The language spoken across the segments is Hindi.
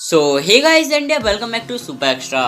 So hey guys and welcome back to Super Extra.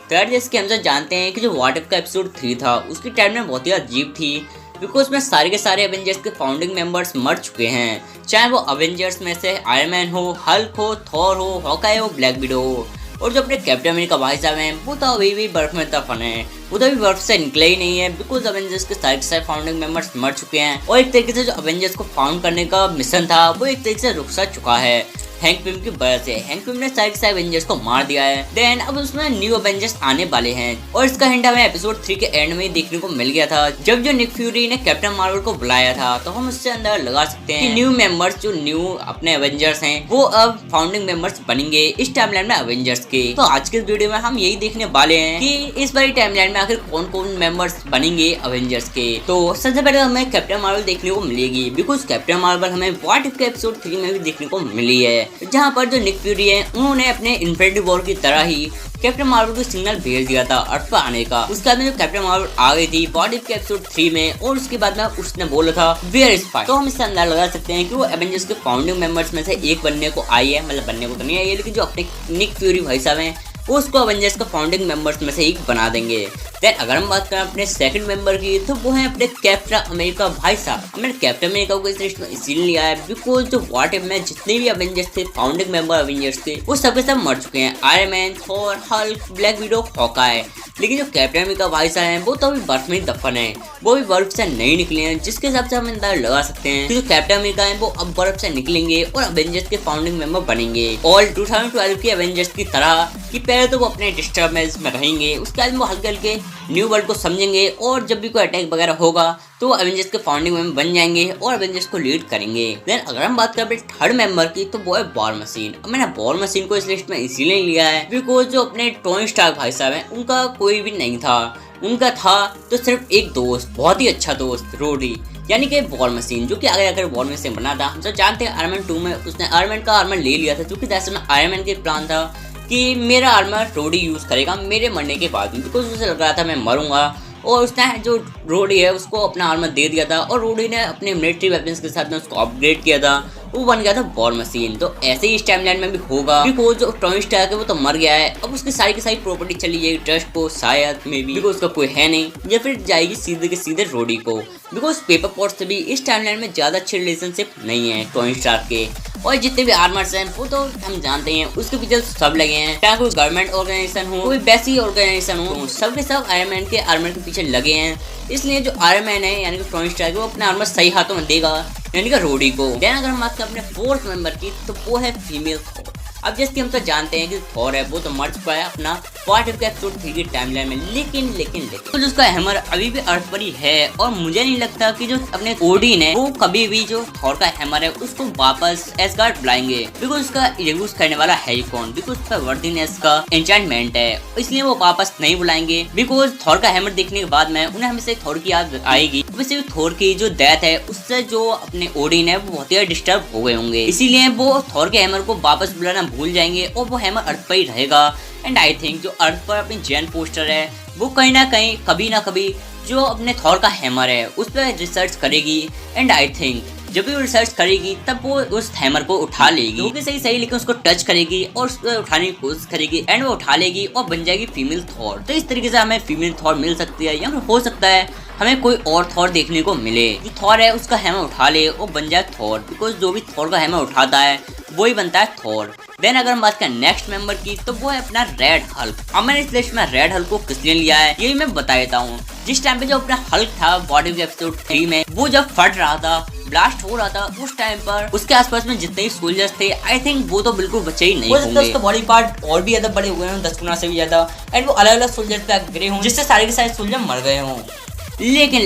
तो यार जैसे कि हम सब जानते हैं कि जो व्हाट इफ का एपिसोड 3 था उसकी टाइम में बहुत ही अजीब थी, बिकॉज में सारे के सारे एवेंजर्स के फाउंडिंग मेंबर्स मर चुके हैं। चाहे वो एवेंजर्स में से आयरन मैन हो, हल्क हो, थॉर हो, हॉकाई हो, ब्लैक विडो हो, और जो अपने कैप्टन अमेरिका भाई साहब हैं वो तो अभी भी बर्फ में दफन है, वो तो अभी बर्फ से निकले ही नहीं है, बिकॉज एवेंजर्स के सारे फाउंडिंग मेंबर्स मर चुके हैं। और एक तरीके से जो एवेंजर्स को फाउंड करने का मिशन था वो एक तरीके से रुक सा चुका है हैंक पिम की वजह से। हैंक पिम ने सारे एवेंजर्स को मार दिया है। देन अब उसमें न्यू एवेंजर्स आने वाले हैं और इसका हिंट हमें एपिसोड 3 के एंड में ही देखने को मिल गया था, जब जो निक फ्यूरी ने कैप्टन मार्वल को बुलाया था। तो हम उससे अंदर लगा सकते हैं कि न्यू मेंबर्स जो न्यू अपने एवेंजर्स हैं वो अब फाउंडिंग मेंबर्स बनेंगे इस टाइमलाइन में एवेंजर्स के। तो आज के वीडियो में हम यही देखने वाले हैं कि इस बारी टाइमलाइन में आखिर कौन कौन मेंबर्स बनेंगे एवेंजर्स के। तो सबसे पहले हमें कैप्टन मार्वल देखने को मिलेगी, बिकॉज कैप्टन मार्वल हमें व्हाट इफ के एपिसोड 3 में भी देखने को मिली है, जहाँ पर जो निक फ्यूरी है उन्होंने अपने इन्फिनिटी वॉर की तरह ही कैप्टन मार्वल को सिग्नल भेज दिया था अर्थ पर आने का। उसके बाद में जो कैप्टन मार्वल आ गई थी व्हाट इफ के एपिसोड 3 में, और उसके बाद में उसने बोला था वेयर इज फाइट। तो हम इससे अंदाजा लगा सकते हैं कि वो एवेंजर्स के फाउंडिंग मेंबर्स में से एक बनने को आई है, मतलब बनने को तो नहीं आई है, लेकिन जो अपने निक फ्यूरी भाई साहब हैं वो उसको एवेंजर्स का फाउंडिंग मेंबर्स में से एक बना देंगे। देन अगर हम बात करें अपने सेकंड मेंबर की, तो वो है अपने कैप्टन अमेरिका भाई साहब। मैंने कैप्टन अमेरिका को इस लिस्ट में इसीलिए लिया है बिकॉज जो व्हाट इफ में जितने भी एवेंजर्स थे, फाउंडिंग मेंबर एवेंजर्स के, वो सब के सब मर चुके हैं। Iron man, Thor, Hulk, black window, Hawkeye. लेकिन जो कैप्टन अमेरिका भाई साहब हैं वो तो अभी बर्फ में दफन है, वो भी बर्फ से नहीं निकले हैं, जिसके हिसाब से हम अंदाजा लगा सकते हैं कि जो कैप्टन अमेरिका है वो अब बर्फ से निकलेंगे और एवेंजर्स के फाउंडिंग मेंबर बनेंगे। और 2012 के एवेंजर्स की तरह कि पहले तो वो अपने डिस्टर्बेंस में रहेंगे, उसके बाद वो हल्के हल्के न्यू वर्ल्ड को समझेंगे, और जब भी कोई अटैक वगैरह होगा तो वो एवेंजर्स के फाउंडिंग मेंबर बन जाएंगे और एवेंजर्स को लीड करेंगे। देन अगर हम बात करें थर्ड मेंबर की, तो वो है वॉर मशीन। मैंने वॉर मशीन को इस लिस्ट में इसीलिए लिया है बिकॉज जो अपने टोनी स्टार्क भाई साहब हैं उनका कोई भी नहीं था, उनका था तो सिर्फ एक दोस्त, बहुत ही अच्छा दोस्त, रोडी, यानी कि वॉर मशीन, जो कि आगे आकर वॉर मशीन बना था। हम सब जानते हैं आयरन मैन 2 में उसने आयरन मैन का आर्मर ले लिया था, क्योंकि जैसे में आयरन मैन के प्लान था कि मेरा आर्मर रोडी यूज करेगा मेरे मरने के बाद, बिकॉज उसे लग रहा था मैं मरूंगा, और उसने जो रोडी है उसको अपना आर्मर दे दिया था, और रोडी ने अपने मिलिट्री वेपन्स के साथ में उसको अपग्रेड किया था, वो बन गया था वॉर मशीन। तो ऐसे ही इस टाइमलाइन में भी होगा, बिकॉज जो टोनी स्टार्क है वो तो मर गया है, अब उसकी सारी की सारी प्रॉपर्टी चली जाएगी ट्रस्ट को, शायद मे बी, बिकॉज उसका कोई है नहीं, या फिर जाएगी सीधे के सीधे रोडी को, बिकॉज पेपर पॉट से भी इस टाइमलाइन में ज्यादा अच्छे रिलेशनशिप नहीं है टोनी स्टार्क के। और जितने भी आर्मर्स हैं वो तो हम जानते हैं उसके पीछे सब लगे हैं, चाहे कोई गवर्नमेंट ऑर्गेनाइजेशन हो, कोई वैसी ऑर्गेनाइजेशन हो, सब के सब आयरन मैन के आर्मर के पीछे लगे हैं। इसलिए जो आयरन मैन है यानी कि टोनी स्टार्क, वो अपना आर्मर सही हाथों में देगा, यानी कि रोडी को। देन अगर हम बात करें अपने फोर्थ मेंबर की, तो वो है फीमेल थॉर। अब जैसे कि हम तो जानते हैं कि थॉर है वो तो मर चुका है अपना व्हाट इफ के एपिसोड 3 की टाइमलाइन में, लेकिन तो जो उसका हैमर अभी भी अर्थ पर ही है, और मुझे नहीं लगता कि जो अपने ओडिन है वो कभी भी जो थॉर का हैमर है उसको वापस एसगार्ड बुलाएंगे, बिकॉज उसका यूज करने वाला है ही कौन, बिकॉज उसका वर्दीनेस का एन्चेंटमेंट है, इसलिए वो वापस नहीं बुलाएंगे। बिकॉज थॉर का हैमर देखने के बाद में उन्हें हमेशा थॉर की याद आएगी, वैसे भी थॉर की जो डेथ है उससे जो अपने ओडिन है वो बहुत ही डिस्टर्ब हो गए होंगे, इसीलिए वो थॉर के हैमर को वापस बुलाना भूल जाएंगे और वो हैमर अर्थ पर ही रहेगा। एंड आई थिंक जो अर्थ पर अपनी जैन पोस्टर है वो कहीं ना कहीं कभी ना कभी जो अपने थॉर का हैमर है उस पर रिसर्च करेगी, एंड आई थिंक जब भी वो रिसर्च करेगी तब वो उस हैमर को उठा लेगी, वो सही लेकिन उसको टच करेगी और उसको उठाने की कोशिश करेगी, एंड वो उठा लेगी और बन जाएगी फीमेल थॉर। तो इस तरीके से हमें फीमेल थॉर मिल सकती है, या फिर हो सकता है हमें कोई और थॉर देखने को मिले जो थॉर है उसका हैमर उठा ले और बन जाए थॉर, बिकॉज जो भी थॉर का हैमर उठाता है वो ही बनता है थॉर। देन अगर हम बात करें नेक्स्ट मेंबर की, तो वो है अपना रेड हल्क। अब मैंने इस लिस्ट में रेड हल्क को किस लिए लिया है यही मैं बता देता हूँ। जिस टाइम पे जो अपना हल्क था व्हाट इफ एपिसोड 3 में, वो जब फट रहा था, ब्लास्ट हो रहा था, उस टाइम पर उसके आसपास में जितने सोल्जर्स थे आई थिंक वो तो बिल्कुल बचे ही नहीं होंगे। उसका बॉडी पार्ट और भी ज्यादा बड़े हुए हैं, 10 गुना से भी ज्यादा, एंड वो अलग अलग सोल्जर पे गिरे हों, जिससे सारे के सारे सोल्जर मर गए हों। लेकिन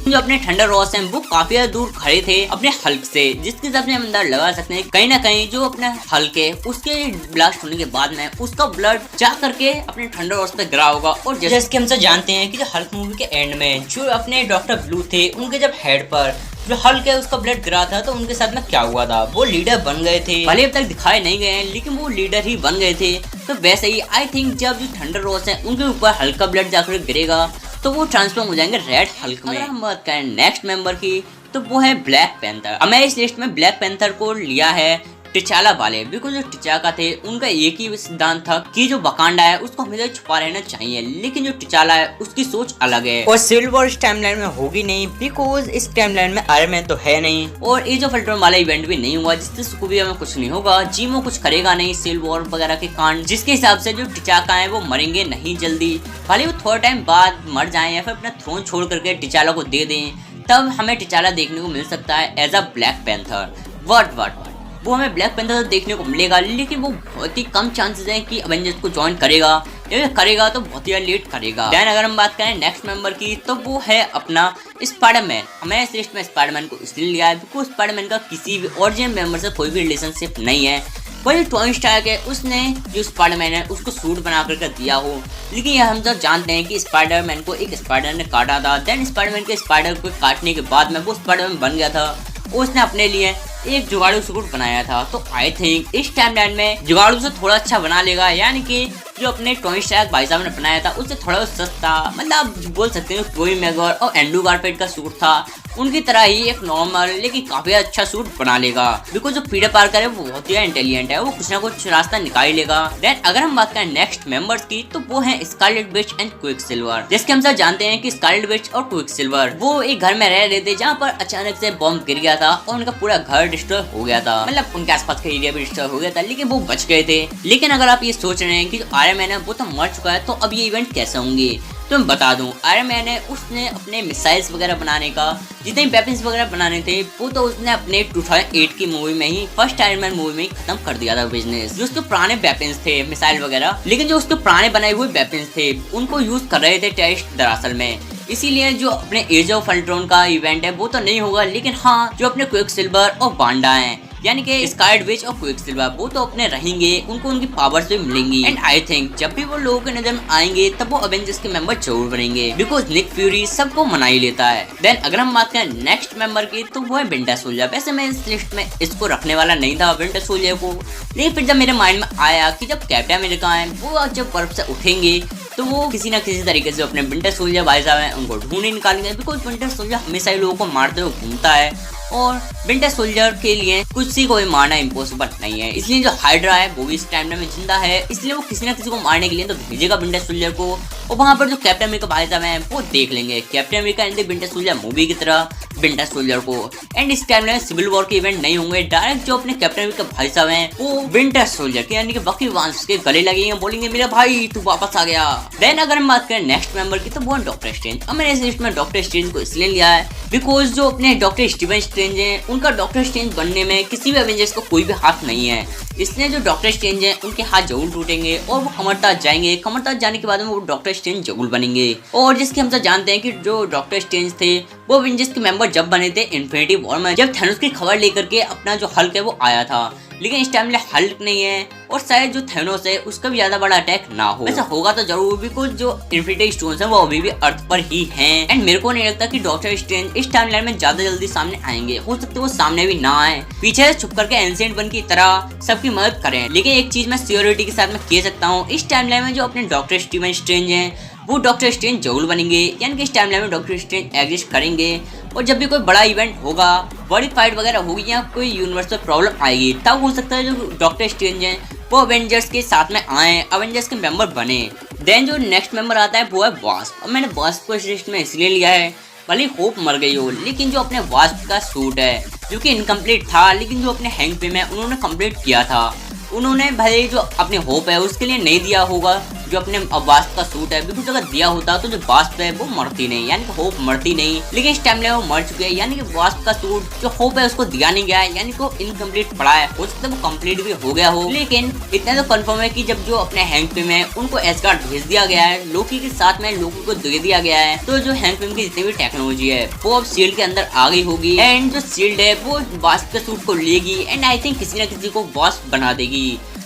जो अपने थंडर रॉस हैं वो काफी ज्यादा दूर खड़े थे अपने हल्क से, जिसके हिसाब से हम अंदाजा लगा सकते हैं कहीं ना कहीं जो अपने हल्क है उसके ब्लास्ट होने के बाद में उसका ब्लड जा करके अपने थंडर रॉस पे गिरा होगा। और जैसे कि हम सब जानते हैं कि जो हल्क मूवी के एंड में जो अपने डॉक्टर ब्लू थे उनके जब हेड पर जो हल्क है उसका ब्लड गिरा था, तो उनके साथ में क्या हुआ था, वो लीडर बन गए थे। भले अब तक दिखाए नहीं गए हैं लेकिन वो लीडर ही बन गए थे। तो वैसे ही आई थिंक जब जो थंडर रॉस है उनके ऊपर हल्क का ब्लड जाकर गिरेगा तो वो ट्रांसफॉर्म हो जाएंगे रेड हल्क में। अगर हम बात करें नेक्स्ट मेंबर की, तो वो है ब्लैक पैंथर। अब मैं इस लिस्ट में ब्लैक पैंथर को लिया है टिचाला वाले, बिकॉज जो टिचाका थे उनका एक ही सिद्धांत था कि जो वकांडा है उसको हमेशा छुपा रहना चाहिए, लेकिन जो टिचाला है उसकी सोच अलग है और सिविल वॉर इस टाइमलाइन में होगी नहीं, बिकॉज इस टाइमलाइन में आयरन मैन तो है नहीं और एज ऑफ अल्ट्रॉन वाला इवेंट भी नहीं हुआ जिससे स्कूबिया में कुछ नहीं होगा, जीमो कुछ करेगा नहीं सिविल वॉर वगैरह के कांड, जिसके हिसाब से जो टिचाका है वो मरेंगे नहीं जल्दी, भले वो थोड़ा टाइम बाद मर जाए या फिर अपना थ्रोन छोड़ करके टिचाला को दे दें, तब हमें टिचाला देखने को मिल सकता है as a Black Panther. What वो हमें ब्लैक पैंथर देखने को मिलेगा, लेकिन वो बहुत ही कम चांसेस हैं कि अवेंजर्स को ज्वाइन करेगा, या करेगा तो बहुत ही लेट करेगा। देन अगर हम बात करें नेक्स्ट मेंबर की, तो वो है अपना स्पाइडरमैन। हमें इस लिस्ट में स्पाइडरमैन को इसलिए लिया है बिकॉज स्पाइडरमैन का किसी भी ओरिजिनल मेंबर से कोई भी रिलेशनशिप नहीं है, वही टोनी स्टार्क है उसने जो स्पाइडरमैन है उसको सूट बना करके दिया हो, लेकिन यह हम सब जानते हैं कि स्पाइडरमैन को एक स्पाइडर ने काटा था, देन स्पाइडरमैन के स्पाइडर को काटने के बाद में वो स्पाइडरमैन बन गया था, उसने अपने लिए एक जुगाड़ू सूट बनाया था। तो आई थिंक इस टाइमलाइन में जुगाड़ू से थोड़ा अच्छा बना लेगा, यानी कि जो अपने टोनी स्टार्क भाई साहब ने बनाया था उससे थोड़ा सस्ता, मतलब बोल सकते हैं टोनी मैगवायर और एंड्रू गारफील्ड का सूट था उनकी तरह ही एक नॉर्मल लेकिन काफी अच्छा सूट बना लेगा, बिकॉज जो पीटर पार्कर है वो बहुत ही इंटेलिजेंट है, वो कुछ ना कुछ रास्ता निकाल लेगा। देन अगर हम बात करें नेक्स्ट मेंबर्स की, तो वो है स्कारलेट विच एंड क्विकसिल्वर। जैसे हम सब जानते हैं कि स्कारलेट विच और क्विकसिल्वर वो एक घर में रह रहे थे जहाँ पर अचानक से बॉम्ब गिर गया था और उनका पूरा घर डिस्ट्रॉय हो गया था, मतलब उनके आसपास का एरिया भी डिस्ट्रॉय हो गया था, लेकिन वो बच गए थे। लेकिन अगर आप ये सोच रहे हैं कि जो आयरन मैन है वो तो मर चुका है, तो अब ये इवेंट कैसे होंगे, तो मैं बता दूं आयरन मैन है उसने अपने मिसाइल्स वगैरह बनाने का, जितने वेपन्स वगैरह बनाने थे वो तो उसने अपने 2008 की मूवी में ही, फर्स्ट आयरन मैन मूवी में ही खत्म कर दिया था बिजनेस। जो उसके पुराने वेपन्स थे मिसाइल वगैरह, लेकिन जो उसके पुराने बनाए हुए वेपन्स थे उनको यूज कर रहे थे टेररिस्ट दरअसल में, इसीलिए जो अपने एज ऑफ अल्ट्रॉन का इवेंट है वो तो नहीं होगा, लेकिन हाँ जो अपने क्विकसिल्वर और वांडा हैं यानी कि स्कारलेट विच और क्विकसिल्वर वो तो अपने रहेंगे, उनको उनकी पावर्स भी मिलेंगी। एंड आई थिंक जब भी वो लोगों के नजर में आएंगे तब वो अवेंजर्स के मेंबर जरूर बनेंगे, बिकॉज निक फ्यूरी सबको मना ही लेता है। देन अगर हम बात करें नेक्स्ट मेंबर की, तो वो है विंटर सोल्जर। वैसे मैं इस लिस्ट में इसको रखने वाला नहीं था विंटर सोल्जर को, लेकिन फिर जब मेरे माइंड में आया कि जब कैप्टन अमेरिका है वो जब बर्फ से उठेंगे तो वो किसी ना किसी तरीके से अपने विंटर सोल्जर भाई साहब हैं उनको ढूंढ ही निकालेंगे, बिकॉज विंटर सोल्जर हमेशा ही लोगों को मारते हुए घूमता है और विंटर सोल्जर के लिए कुछ सी को भी मारना इम्पॉसिबल नहीं है, इसलिए जो हाइड्रा है वो भी इस टाइम में जिंदा है, इसलिए वो किसी ना किसी को मारने के लिए तो भेजेगा विंटर सोल्जर को, और वहाँ पर जो कैप्टन अमेरिका भाई साहब हैं वो देख लेंगे captain America and winter soldier movie की तरह विंटर सोल्जर को। एंड इस टाइम में सिविल वॉर के इवेंट नहीं होंगे, डायरेक्ट जो अपने कैप्टन अमेरिका भाई साहब हैं वो विंटर सोल्जर के यानी कि बकी वांस के गले लगेंगे, बोलेंगे मेरा भाई तू वापस आ गया। देन अगर हम बात करें नेक्स्ट मेंबर की, तो वो है डॉक्टर स्ट्रेंज। अब मैंने इस लिस्ट में डॉक्टर स्ट्रेंज को इसलिए लिया है बिकॉज जो अपने डॉक्टर स्टीवन स्ट्रेंज हैं उनका डॉक्टर स्ट्रेंज बनने में किसी भी एवेंजर्स को कोई भी हाथ नहीं है, इसलिए जो डॉक्टर स्ट्रेंज हैं उनके हाथ जरूर टूटेंगे और वो कमरताज जाएंगे, कमरताज जाने के बाद में वो डॉक्टर स्ट्रेंज जरूर बनेंगे। और जिसके हम सब जानते हैं कि जो डॉक्टर स्ट्रेंज थे वो एवेंजर्स के मेंबर जब बने थे इन्फिनिटी वॉर में, जब थैनोस की खबर लेकर के अपना जो हल्क है वो आया था, लेकिन इस टाइम में हल्क नहीं है और शायद जो थैनोस है उसका भी ज्यादा बड़ा अटैक ना हो, ऐसा होगा तो जरूर बिकॉज जो इन्फिनिटी स्टोन्स हैं वो अभी भी अर्थ पर ही हैं। एंड मेरे को नहीं लगता कि डॉक्टर स्ट्रेंज इस टाइमलाइन में ज्यादा जल्दी सामने आएंगे, हो सकता है वो सामने भी ना आए, पीछे छुप करके एंशिएंट वन की तरह सबकी मदद करें। लेकिन एक चीज मैं सिक्योरिटी के साथ में कह सकता हूँ, इस टाइमलाइन में जो अपने डॉक्टर स्टीवन स्ट्रेंज हैं वो डॉक्टर स्ट्रेंज जरूर बनेंगे, यानी कि इस टाइमलाइन में डॉक्टर स्ट्रेंज एग्जिस्ट करेंगे, और जब भी कोई बड़ा इवेंट होगा, बड़ी फाइट वगैरह होगी या कोई यूनिवर्सल प्रॉब्लम आएगी, तब हो सकता है जो डॉक्टर स्ट्रेंज हैं वो अवेंजर्स के साथ में आए, अवेंजर्स के मेंबर बने। देन जो नेक्स्ट मेंबर आता है वो है वास्प। अब मैंने वास्प को इस लिस्ट में इसलिए लिया है, भले होप मर गई हो, लेकिन जो अपने वास्प का सूट है जो कि इनकम्प्लीट था, लेकिन जो अपने हैंग पे में उन्होंने कंप्लीट किया था, उन्होंने भले जो अपने होप है उसके लिए नहीं दिया होगा जो अपने वास्प का सूट है, बिल्कुल अगर दिया होता तो जो वास्प है वो मरती नहीं, यानी कि होप मरती नहीं, लेकिन इस टाइम में वो मर चुके हैं, यानी कि वास्प का सूट जो होप है उसको दिया नहीं गया है, यानी कि वो इनकम्प्लीट पड़ा है, हो सकता है वो कंप्लीट भी हो गया हो, लेकिन इतना तो कंफर्म है कि जब जो अपने हैंग पिम है उनको एसगार्ड भेज दिया गया है, लोकी के साथ में लोकी को दे दिया गया है, तो जो हैंग पिम की जितनी भी टेक्नोलॉजी है वो अब शील्ड के अंदर आ गई होगी, एंड जो शील्ड है वो वास्प के सूट को लेगी, एंड आई थिंक किसी न किसी को वास्प बना देगी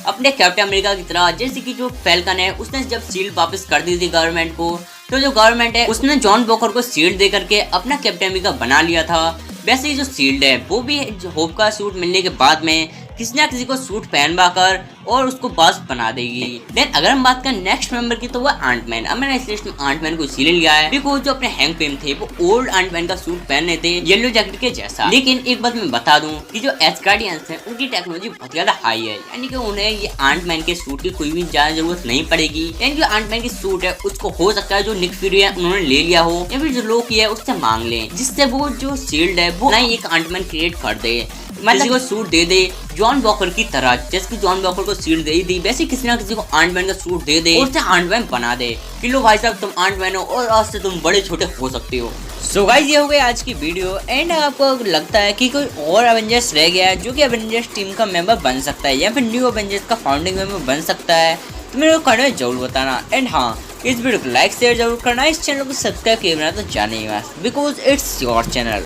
अपने कैप्टन अमेरिका की तरह। जैसे कि जो फैल्कन है उसने जब शील्ड वापस कर दी थी गवर्नमेंट को, तो जो गवर्नमेंट है उसने जॉन वॉकर को शील्ड दे करके अपना कैप्टन अमेरिका बना लिया था, वैसे ही जो शील्ड है वो भी होप का सूट मिलने के बाद में किसी ना किसी को सूट पहनवा कर और उसको बॉस बना देगी। देन अगर हम बात करें नेक्स्ट मेंबर की तो वो आंटमैन। अब मैंने इस लिस्ट में आंटमैन को इसीलिए लिया है बिकॉज जो अपने हैंक पिम थे वो ओल्ड आंटमैन का सूट पहने थे येलो जैकेट के जैसा। लेकिन एक बात मैं बता दूं कि जो एस्गार्डियंस हैं उनकी टेक्नोलॉजी बहुत ज्यादा हाई है, यानी कि उन्हें ये आंटमैन के सूट की कोई भी ज्यादा जरूरत नहीं पड़ेगी। यानी जो आंटमैन की सूट है उसको हो सकता है जो निक फ्यूरी है उन्होंने ले लिया हो या फिर जो लोकी है उससे मांग ले, जिससे वो जो शील्ड है वो नई एक आंटमैन क्रिएट कर दे, मतलब को सूट दे दे जॉन वॉकर की तरह। जैसे कि जॉन वॉकर को शील्ड दे दी वैसे किसी ना किसी को आंटमैन का सूट दे दे और उसे आंटमैन बना दे कि लो भाई साहब तुम आंटमैन हो और आज से तुम बड़े छोटे हो सकते हो। सो गाइस ये हो गई आज की वीडियो। एंड आपको लगता है कि कोई और एवेंजर्स रह गया है जो कि एवेंजर्स टीम का मेंबर बन सकता है या फिर न्यू एवेंजर्स का फाउंडिंग मेंबर बन सकता है, तो मेरे को कमेंट में जरूर बताना। एंड हाँ, इस वीडियो को लाइक शेयर जरूर करना, इस चैनल को सब्सक्राइब किए बिना तो जाने बिकॉज इट्स योर चैनल।